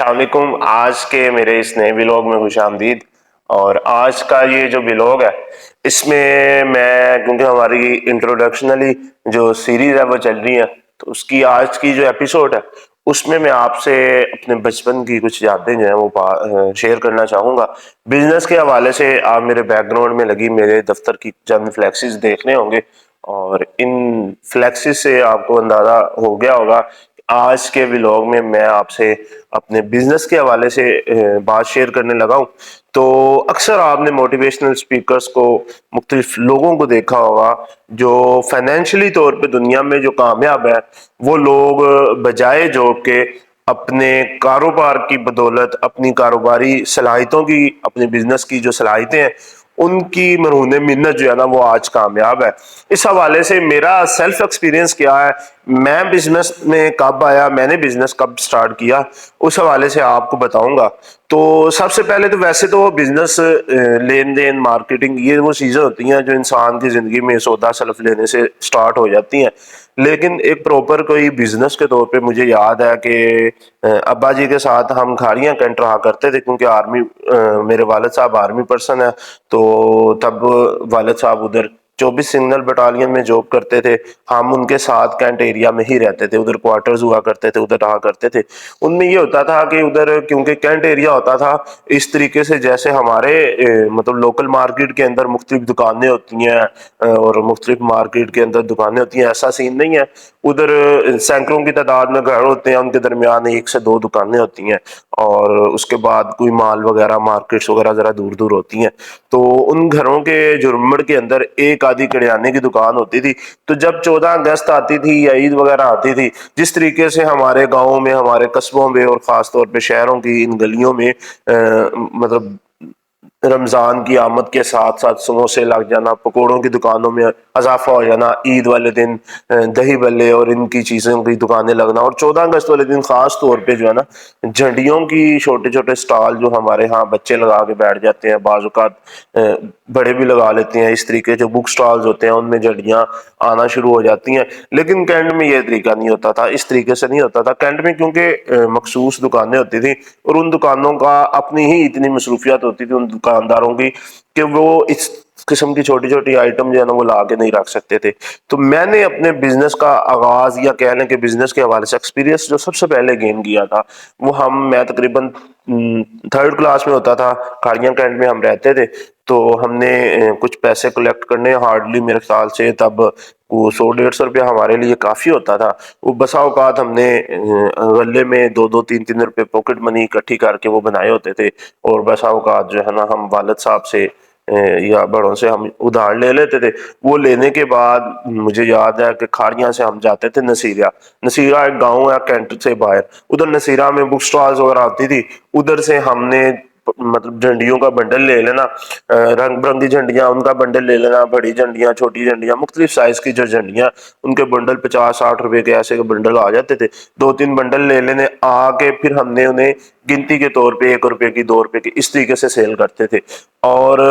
अस्सलाम वालेकुम। आज के मेरे इस नए व्लॉग में खुश आमदीद। और आज का ये जो व्लॉग है इसमें मैं, क्योंकि हमारी इंट्रोडक्शनली जो सीरीज है वो चल रही है, तो उसकी आज की जो एपिसोड है उसमें मैं आपसे अपने बचपन की कुछ यादें जो है वो शेयर करना चाहूँगा। बिजनेस के हवाले से आप मेरे बैकग्राउंड में लगी मेरे दफ्तर की चंद फ्लैक्सीज देखने होंगे, और इन फ्लैक्सीज से आपको अंदाज़ा हो गया होगा आज के व्लॉग में मैं आपसे अपने बिजनेस के हवाले से बात शेयर करने लगा हूँ। तो अक्सर आपने मोटिवेशनल स्पीकर्स को, मुख्तलिफ लोगों को देखा होगा जो फाइनेंशियली तौर पे दुनिया में जो कामयाब है, वो लोग बजाय जॉब के अपने कारोबार की बदौलत, अपनी कारोबारी सलाहियतों की, अपने बिजनेस की जो सलाहियतें हैं उनकी मरहून मिन्नत जो है ना वो आज कामयाब है। इस हवाले से मेरा सेल्फ एक्सपीरियंस क्या है, मैं बिजनेस में कब आया, मैंने बिजनेस कब स्टार्ट किया, उस हवाले से आपको बताऊंगा। तो सबसे पहले तो वैसे तो बिजनेस, लेन देन, मार्केटिंग, ये वो चीज़ें होती हैं जो इंसान की ज़िंदगी में सौदा सलफ लेने से स्टार्ट हो जाती हैं। लेकिन एक प्रॉपर कोई बिजनेस के तौर पे मुझे याद है कि अब्बा जी के साथ हम खाड़ियाँ कैंट रहा करते थे, क्योंकि आर्मी, मेरे वालिद साहब आर्मी पर्सन है। तो तब वालिद साहब उधर 24 सिग्नल बटालियन में जॉब करते थे। हम उनके साथ कैंट एरिया में ही रहते थे, उधर क्वार्टर्स हुआ करते थे, उधर रहा करते थे। उनमें ये होता था कि उधर क्योंकि कैंट एरिया होता था, इस तरीके से जैसे हमारे मतलब लोकल मार्केट के अंदर मुख्तलिफ दुकानें होती हैं, और मुख्तलिफ मार्केट के अंदर दुकानें होती हैं, ऐसा सीन नहीं है। उधर सैकड़ों की तादाद में घर होते हैं, उनके दरमियान एक से दो दुकानें होती हैं, और उसके बाद कोई माल वगैरह, मार्केट्स वगैरह ज़रा दूर दूर होती हैं। तो उन घरों के जुर्मड़ के अंदर एक आधी करियाने की दुकान होती थी। तो जब 14 अगस्त आती थी या ईद वगैरह आती थी, जिस तरीके से हमारे गाँव में, हमारे कस्बों में और ख़ास तौर पे शहरों की इन गलियों में मतलब रमज़ान की आमद के साथ साथ समोसे लग जाना, पकौड़ों की दुकानों में इजाफा हो जाना, ईद वाले दिन दही बल्ले और इनकी चीज़ों की दुकानें लगना, और 14 अगस्त वाले दिन ख़ास तौर पे जो है ना झंडियों की छोटे छोटे स्टॉल जो हमारे यहाँ बच्चे लगा के बैठ जाते हैं, बाज़ औक़ात बड़े भी लगा लेते हैं। इस तरीके जो बुक स्टॉल्स होते हैं उनमें झंडियाँ आना शुरू हो जाती हैं। लेकिन कैंट में ये तरीका नहीं होता था, इस तरीके से नहीं होता था कैंट में, क्योंकि मखसूस दुकानें होती थी और उन दुकानों का अपनी ही इतनी मसरूफियत होती थी उन दुकानदारों की कि वो इस किस्म की छोटी छोटी आइटम जो है ना वो ला के नहीं रख सकते थे। तो मैंने अपने बिजनेस का आगाज, या कह लें कि बिजनेस के हवाले से एक्सपीरियंस जो सबसे पहले गेन किया था, वो मैं तकरीबन थर्ड क्लास में होता था, खाड़ियाँ कैंट में हम रहते थे। तो हमने कुछ पैसे कलेक्ट करने, हार्डली मेरे ख्याल से तब वो 100-150 रुपया हमारे लिए काफ़ी होता था। वो बसा औकात हमने गले में 2-2 3-3 रुपए पॉकेट मनी इकट्ठी करके वो बनाए होते थे, और बसा औकात जो है ना हम वालिद साहब से या बड़ों से हम उधार ले लेते थे। वो लेने के बाद मुझे याद है कि खाड़ियाँ से हम जाते थे नसीरा। नसीरा एक गाँव है कैंट से बाहर, उधर नसीरा में बुक स्टॉल्स वगैरह होती थी। उधर से हमने मतलब झंडियों का बंडल ले लेना, रंग बिरंगी झंडियाँ उनका बंडल ले लेना, बड़ी झंडियाँ, छोटी झंडियाँ, मुख्तलिफ साइज की जो झंडियाँ, उनके बंडल 50-60 रुपए के ऐसे बंडल आ जाते थे। 2-3 बंडल ले लेने, आके फिर हमने उन्हें गिनती के तौर पे 1 रुपए की, 2 रुपए की, इस तरीके से सेल करते थे। और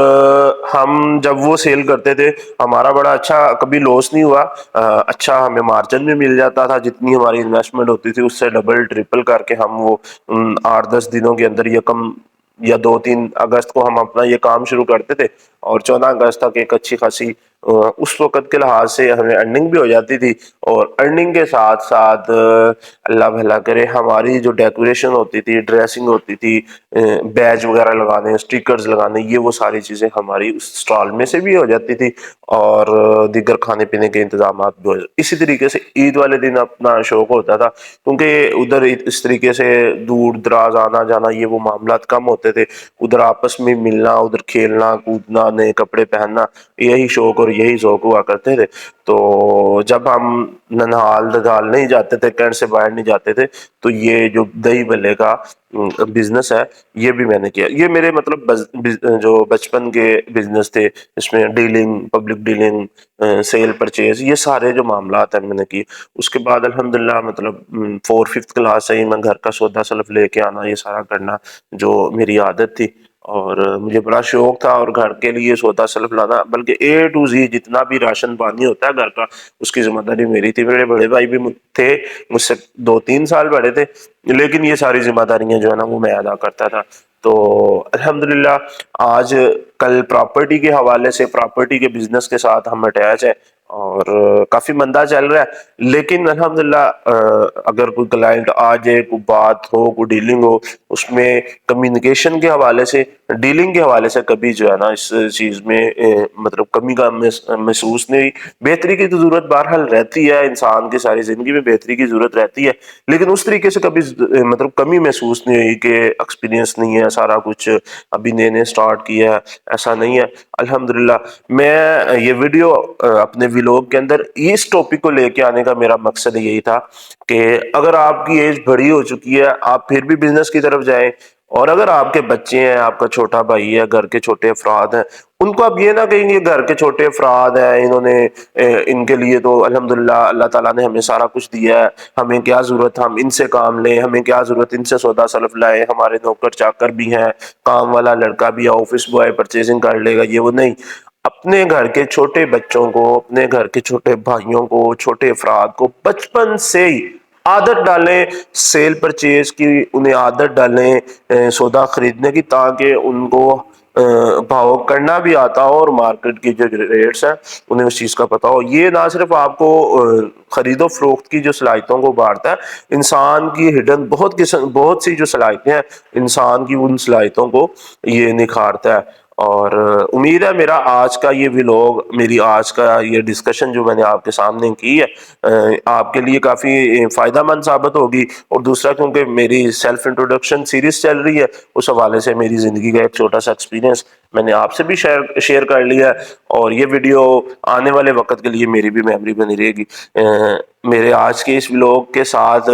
हम जब वो सेल करते थे हमारा बड़ा अच्छा, कभी लॉस नहीं हुआ। अच्छा हमें मार्जिन भी मिल जाता था, जितनी हमारी इन्वेस्टमेंट होती थी उससे डबल ट्रिपल करके हम वो 8-10 दिनों के अंदर, ये कम या 2-3 अगस्त को हम अपना ये काम शुरू करते थे, और 14 अगस्त तक एक अच्छी खासी उस वक़्त के लिहाज से हमें अर्निंग भी हो जाती थी। और अर्निंग के साथ साथ अल्लाह भला करे हमारी जो डेकोरेशन होती थी, ड्रेसिंग होती थी, बैज वगैरह लगाने, स्टिकर्स लगाने, ये वो सारी चीज़ें हमारी उस स्टॉल में से भी हो जाती थी, और दीगर खाने पीने के इंतजामात भी हो जाते। इसी तरीके से ईद वाले दिन अपना शौक होता था, क्योंकि उधर इस तरीके से दूर दराज आना जाना ये वो मामलात कम होते थे। उधर आपस में मिलना, उधर खेलना कूदना, नए कपड़े पहनना, यही शौक और यही ज़ौक हुआ करते थे। तो जब हम ननिहाल ददाल नहीं जाते थे, कैंट से बाहर नहीं जाते थे, तो ये जो दही भल्ले का बिजनेस है ये भी मैंने किया। ये मेरे मतलब जो बचपन के बिजनेस थे, इसमें dealing, public dealing, cell purchase, ये सारे जो मामलात हैं मैंने किए। उसके बाद अल्हम्दुलिल्लाह मतलब 4-5 क्लास से ही मैं घर का सौदा सलफ लेके आना, ये सारा करना जो मेरी आदत थी, اور مجھے بڑا شوق تھا، اور گھر کے لیے سودا سلف لانا، بلکہ اے ٹو زی جتنا بھی راشن پانی ہوتا ہے گھر کا، اس کی ذمہ داری میری تھی۔ میرے بڑے بھائی بھی تھے، مجھ سے 2-3 سال بڑے تھے، لیکن یہ ساری ذمہ داریاں جو ہے نا وہ میں ادا کرتا تھا۔ تو الحمدللہ آج کل پراپرٹی کے حوالے سے، پراپرٹی کے بزنس کے ساتھ ہم اٹیچ ہیں، اور کافی مندہ چل رہا ہے، لیکن الحمدللہ اگر کوئی کلائنٹ آ جائے، کوئی بات ہو، کوئی ڈیلنگ ہو، اس میں کمیونیکیشن کے حوالے سے، ڈیلنگ کے حوالے سے کبھی جو ہے نا اس چیز میں مطلب کمی کا محسوس نہیں۔ بہتری کی تو ضرورت بہرحال رہتی ہے، انسان کی ساری زندگی میں بہتری کی ضرورت رہتی ہے، لیکن اس طریقے سے کبھی مطلب کمی محسوس نہیں ہوئی کہ ایکسپیرینس نہیں ہے، سارا کچھ ابھی نئے نئے سٹارٹ کیا ہے، ایسا نہیں ہے الحمدللہ۔ میں یہ ویڈیو اپنے ویلوگ کے اندر اس ٹاپک کو لے کے آنے کا میرا مقصد یہی تھا کہ اگر آپ کی ایج بڑی ہو چکی ہے، آپ پھر بھی بزنس کی طرف جائیں، اور اگر آپ کے بچے ہیں، آپ کا چھوٹا بھائی ہے، گھر کے چھوٹے افراد ہیں، ان کو آپ یہ نہ کہیں گے گھر کے چھوٹے افراد ہیں، انہوں نے ان کے لیے تو الحمدللہ اللہ تعالیٰ نے ہمیں سارا کچھ دیا ہے، ہمیں کیا ضرورت، ہم ان سے کام لیں، ہمیں کیا ضرورت ان سے سودا سلف لائے، ہمارے نوکر چاکر بھی ہیں، کام والا لڑکا بھی ہے، آفس بوائے پرچیزنگ کر لے گا، یہ وہ نہیں۔ اپنے گھر کے چھوٹے بچوں کو، اپنے گھر کے چھوٹے بھائیوں کو، چھوٹے افراد کو بچپن سے ہی عادت ڈالیں سیل پرچیز کی، انہیں عادت ڈالیں سودا خریدنے کی، تاکہ ان کو بھاؤ کرنا بھی آتا ہو، اور مارکیٹ کی جو ریٹس ہیں انہیں اس چیز کا پتا ہو۔ یہ نہ صرف آپ کو خرید و فروخت کی جو صلاحیتوں کو بڑھاتا ہے، انسان کی ہڈن بہت سی جو صلاحیتیں ہیں انسان کی، ان صلاحیتوں کو یہ نکھارتا ہے۔ اور امید ہے میرا آج کا یہ ویلوگ، میری آج کا یہ ڈسکشن جو میں نے آپ کے سامنے کی ہے، آپ کے لیے کافی فائدہ مند ثابت ہوگی۔ اور دوسرا کیونکہ میری سیلف انٹروڈکشن سیریز چل رہی ہے، اس حوالے سے میری زندگی کا ایک چھوٹا سا ایکسپیرینس میں نے آپ سے بھی شیئر کر لیا ہے، اور یہ ویڈیو آنے والے وقت کے لیے میری بھی میموری بنی رہے گی۔ میرے آج کے اس ویلوگ کے ساتھ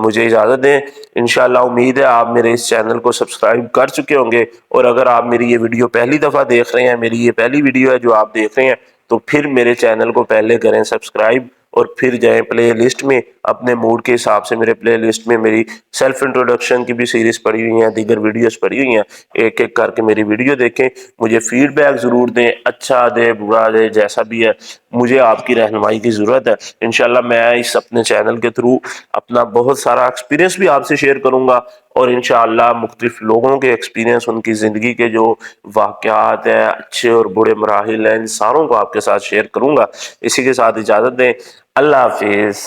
مجھے اجازت دیں۔ انشاءاللہ امید ہے آپ میرے اس چینل کو سبسکرائب کر چکے ہوں گے، اور اگر آپ میری یہ ویڈیو پہلی دفعہ دیکھ رہے ہیں، میری یہ پہلی ویڈیو ہے جو آپ دیکھ رہے ہیں، تو پھر میرے چینل کو پہلے کریں سبسکرائب، اور پھر جائیں پلے لسٹ میں، اپنے موڈ کے حساب سے میرے پلے لسٹ میں میری سیلف انٹروڈکشن کی بھی سیریز پڑی ہوئی ہیں، دیگر ویڈیوز پڑی ہوئی ہیں، ایک ایک کر کے میری ویڈیو دیکھیں، مجھے فیڈ بیک ضرور دیں، اچھا دے برا دے جیسا بھی ہے، مجھے آپ کی رہنمائی کی ضرورت ہے۔ انشاءاللہ میں اس اپنے چینل کے تھرو اپنا بہت سارا ایکسپیرینس بھی آپ سے شیئر کروں گا، اور انشاءاللہ مختلف لوگوں کے ایکسپیرینس، ان کی زندگی کے جو واقعات ہیں، اچھے اور برے مراحل ہیں، ان ساروں کو آپ کے ساتھ شیئر کروں گا۔ اسی کے ساتھ اجازت دیں، اللہ حافظ۔